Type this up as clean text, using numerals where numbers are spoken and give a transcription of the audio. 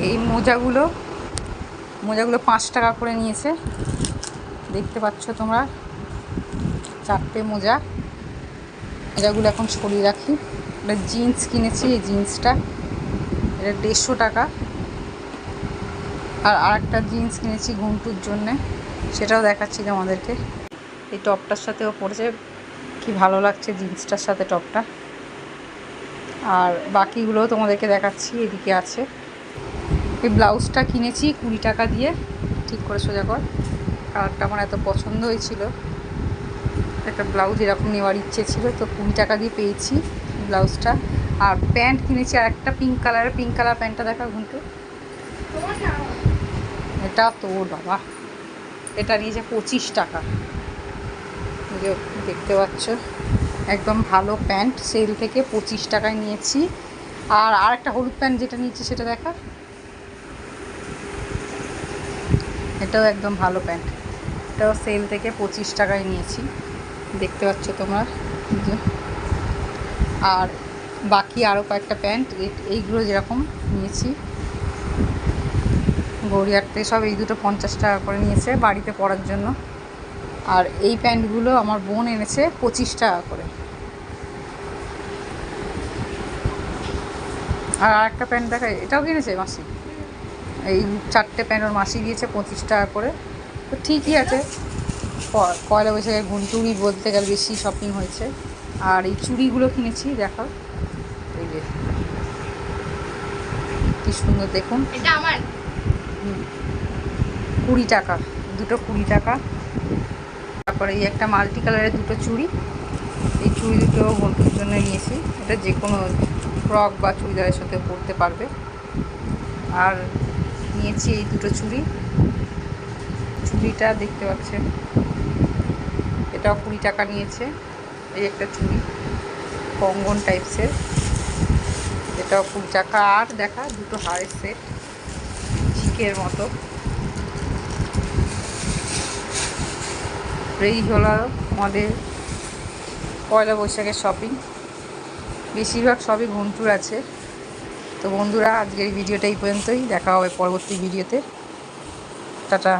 এই মোজাগুলো 5 টাকা করে নিয়েছে, দেখতে পাচ্ছ তোমরা। 4টে মোজাগুলো এখন ছড়িয়ে রাখি। একটা জিন্স কিনেছি, এই জিন্সটা এটা 150 টাকা। আর আরেকটা জিন্স কিনেছি ঘুমটুর জন্যে, সেটাও দেখাচ্ছি তোমাদেরকে। এই টপটার সাথেও পরেছে, কি ভালো লাগছে জিন্সটার সাথে টপটা। আর বাকিগুলোও তোমাদেরকে দেখাচ্ছি, এদিকে আছে। এই ব্লাউজটা কিনেছি 20 টাকা দিয়ে। ঠিক করে সোজা কর, কালারটা আমার এত পছন্দ হয়েছিল, একটা ব্লাউজ এরকম নেওয়ার ইচ্ছে ছিল, তো 20 টাকা দিয়ে পেয়েছি ব্লাউজটা। আর প্যান্ট কিনেছি আর একটা পিঙ্ক কালার প্যান্টটা দেখা ঘুমটু, এটা তোর বাবা, এটা নিয়েছে 25 টাকা। দেখতে পাচ্ছ একদম ভালো প্যান্ট, সেল থেকে 25 টাকায় নিয়েছি। আর আরেকটা হলুদ প্যান্ট যেটা নিয়েছি সেটা দেখা, এটাও একদম ভালো প্যান্ট, এটাও সেল থেকে 25 টাকায় নিয়েছি, দেখতে পাচ্ছ তোমরা। আর বাকি আরও কয়েকটা প্যান্ট, এইগুলো যেরকম নিয়েছি গড়িয়ারতে, সব এই দুটো 50 টাকা করে নিয়েছে বাড়িতে পরার জন্য। আর এই প্যান্টগুলো আমার বোন এনেছে 25 টাকা করে। আর আরেকটা প্যান্ট দেখা, এটাও কিনেছে মাসি। এই 4টে প্যান্ট ওর মাসি দিয়েছে 25 টাকা করে, তো ঠিকই আছে। পয়লা বৈশাখে ঘুমটুরি বলতে গেলে বেশি শপিং হয়েছে। আর এই চুড়িগুলো কিনেছি, দেখো এই যে কি সুন্দর, দেখুন। 20 টাকা, দুটো 20 টাকা। তারপরে এই একটা মাল্টি কালারের দুটো চুড়ি, এই চুড়ি দুটো ঘুমটুর জন্য নিয়েছি। এটা যে কোনো ফ্রক বা চুড়িদারের সাথে পরতে পারবে। আর নিয়েছি এই দুটো চুড়িটা দেখতে পাচ্ছেন, এটাও 20 টাকা নিয়েছে। এই একটা চুড়ি কঙ্গন টাইপসের, এটাও 20 টাকা। আর দেখা দুটো হারের সেট ঝিকের মতো। এই হলো আমাদের পয়লা বৈশাখের শপিং, বেশিরভাগ সবই ঘুমটুর আছে। তো বন্ধুরা, আজকের ভিডিওটা এই পর্যন্তই, দেখা হবে পরবর্তী ভিডিওতে। টাটা।